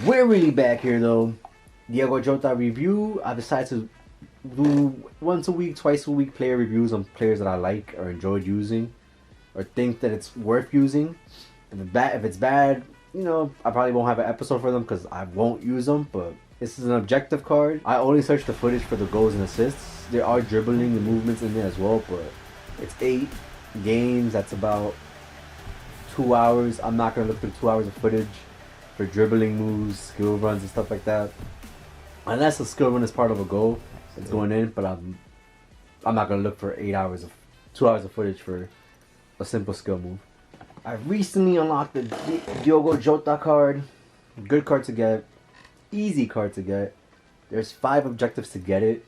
We're really back here though. Diogo Jota review. I decided to do once a week, twice a week player reviews on players that I like or enjoyed using or think that it's worth using. If it's bad, you know, I probably won't have an episode for them because I won't use them. But this is an objective card. I only search the footage for the goals and assists. There are dribbling and movements in there as well, but it's 8 games. That's about 2 hours. I'm not gonna look through 2 hours of footage for dribbling moves, skill runs, and stuff like that. Unless a skill run is part of a goal, it's going in. But I'm not gonna look for 2 hours of footage for a simple skill move. I recently unlocked the Diogo Jota card. Good card to get. Easy card to get. There's 5 objectives to get it.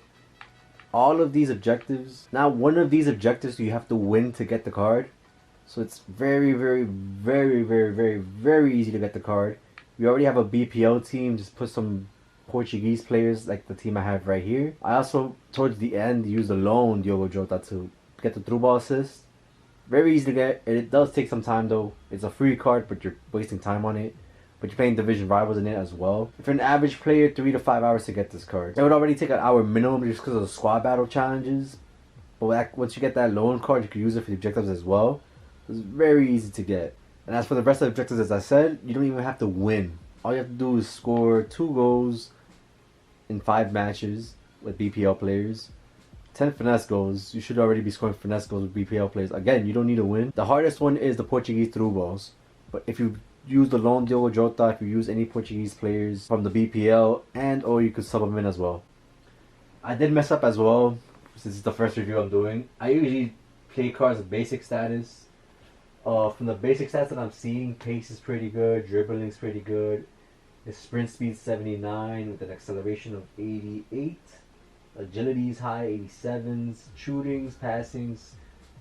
All of these objectives. Now, one of these objectives you have to win to get the card. So it's very, very, very, very, very, very easy to get the card. We already have a BPL team. Just put some Portuguese players like the team I have right here. I also, towards the end, used a loan Diogo Jota to get the through ball assist. Very easy to get. It does take some time though. It's a free card, but you're wasting time on it. But you're playing division rivals in it as well. If you're an average player, 3 to 5 hours to get this card. It would already take an hour minimum just because of the squad battle challenges. But once you get that loan card, you can use it for the objectives as well. It's very easy to get. And as for the rest of the objectives, as I said, you don't even have to win. All you have to do is score 2 goals in 5 matches with BPL players. 10 finesse goals. You should already be scoring finesse goals with BPL players. Again, you don't need to win. The hardest one is the Portuguese through balls. But if you use the lone Diogo Jota, if you use any Portuguese players from the BPL, or you could sub them in as well. I did mess up as well, since it's the first review I'm doing. I usually play cards with basic status. From the basic stats that I'm seeing, pace is pretty good, dribbling is pretty good. His sprint speed 79 with an acceleration of 88. Agility is high, 87s. Shootings, passings,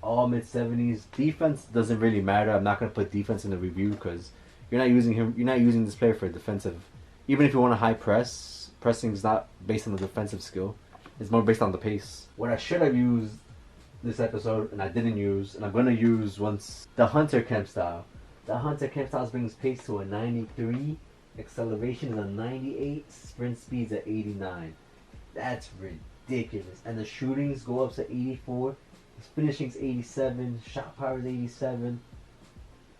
all mid 70s. Defense doesn't really matter. I'm not gonna put defense in the review because you're not using this player for defensive. Even if you want a high press, pressing is not based on the defensive skill. It's more based on the pace. What I should have used this episode, and I didn't use, and I'm gonna use once, the Hunter Kemp style. The Hunter Kemp style brings pace to a 93, acceleration is a 98, sprint speed's at 89. That's ridiculous. And the shootings go up to 84, his finishing's 87, shot power is 87,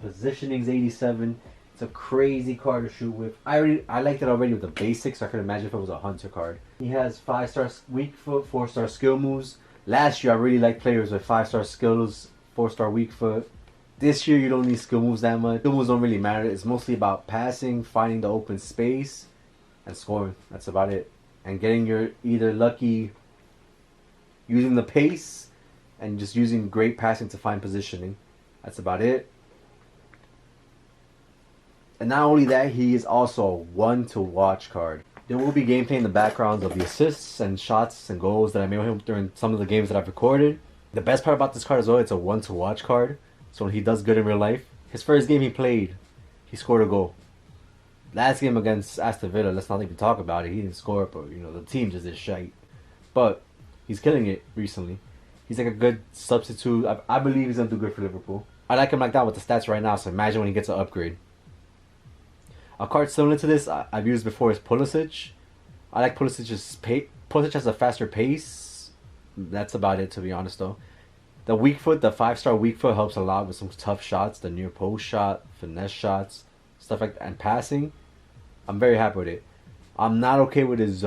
positioning's 87. It's a crazy card to shoot with. I liked it already with the basics, so I could imagine if it was a Hunter card. He has 5-star weak foot, 4-star skill moves. Last year I really liked players with 5-star skills, 4-star weak foot. This year you don't need skill moves that much. Skill moves don't really matter. It's mostly about passing, finding the open space, and scoring. That's about it. And getting your either lucky using the pace and just using great passing to find positioning. That's about it. And not only that, he is also a one-to-watch card. There will be gameplay in the backgrounds of the assists and shots and goals that I made with him during some of the games that I've recorded. The best part about this card as well, it's a one-to-watch card. So when he does good in real life, his first game he played, he scored a goal. Last game against Aston Villa, let's not even talk about it. He didn't score, but you know the team just is shite. But he's killing it recently. He's like a good substitute. I believe he's gonna do good for Liverpool. I like him like that with the stats right now. So imagine when he gets an upgrade. A card similar to this I've used before is Pulisic. I like Pulisic's pace. Pulisic has a faster pace. That's about it, to be honest though. The weak foot, the 5-star weak foot helps a lot with some tough shots, the near post shot, finesse shots, stuff like that, and passing. I'm very happy with it. I'm not okay with his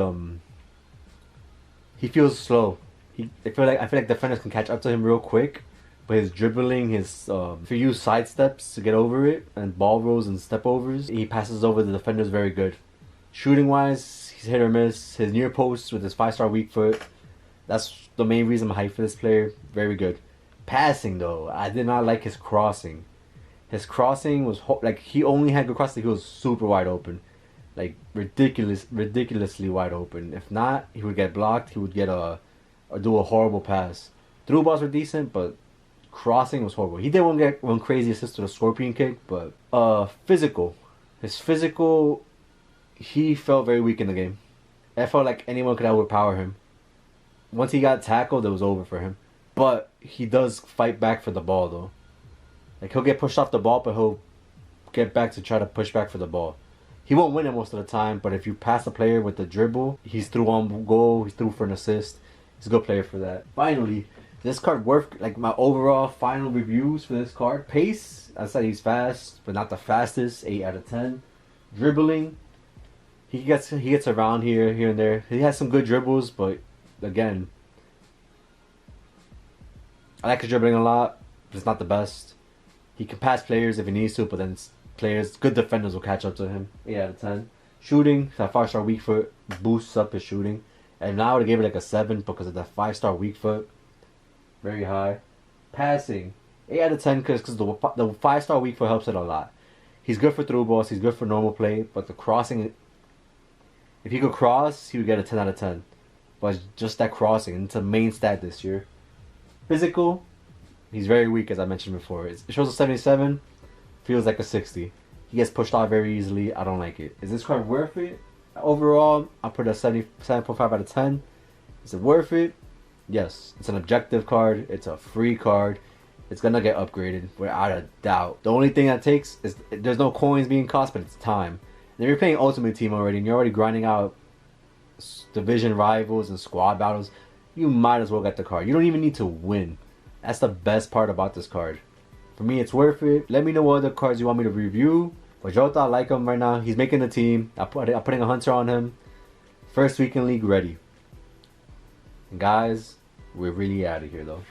he feels slow. I feel like defenders can catch up to him real quick, but his dribbling, his if you use side steps to get over it and ball rolls and step overs, he passes over the defenders very good. Shooting wise, he's hit or miss. His near post with his 5-star weak foot, that's the main reason I'm hyped for this player. Very good. Passing though, I did not like his crossing. His crossing was like he only had good crossing. He was super wide open, like ridiculously wide open. If not, he would get blocked. He would get or do a horrible pass. Through balls were decent, but crossing was horrible. He did one crazy assist to the scorpion kick, but physical. His physical, he felt very weak in the game. I felt like anyone could overpower him. Once he got tackled, it was over for him. But he does fight back for the ball though. Like he'll get pushed off the ball, but he'll get back to try to push back for the ball. He won't win it most of the time, but if you pass a player with the dribble, he's through on goal, he's through for an assist. He's a good player for that. Finally, this card worth like my overall final reviews for this card. Pace, I said he's fast, but not the fastest. 8 out of 10. Dribbling, he gets around here and there. He has some good dribbles, but again, I like his dribbling a lot, but it's not the best. He can pass players if he needs to, but then good defenders will catch up to him. 8 out of 10. Shooting, that 5-star weak foot boosts up his shooting. And now I would have gave it like a 7 because of that 5-star weak foot. Very high. Passing, 8 out of 10 because the 5-star weak foot helps it a lot. He's good for through balls, he's good for normal play, but the crossing, if he could cross, he would get a 10 out of 10. But just that crossing, and it's a main stat this year. Physical, he's very weak as I mentioned before. It shows a 77, feels like a 60. He gets pushed off very easily. I don't like it. Is this card worth it? Overall, I'll put a 77.5 out of 10. Is it worth it? Yes. It's an objective card. It's a free card. It's gonna get upgraded without a doubt. The only thing that takes is there's no coins being cost, but it's time. And if you're playing Ultimate Team already and you're already grinding out division rivals and squad battles, you might as well get the card. You don't even need to win. That's the best part about this card. For me, it's worth it. Let me know what other cards you want me to review. For Jota, I like him right now. He's making the team. I'm putting a hunter on him. First week in league ready. And guys, we're really out of here though.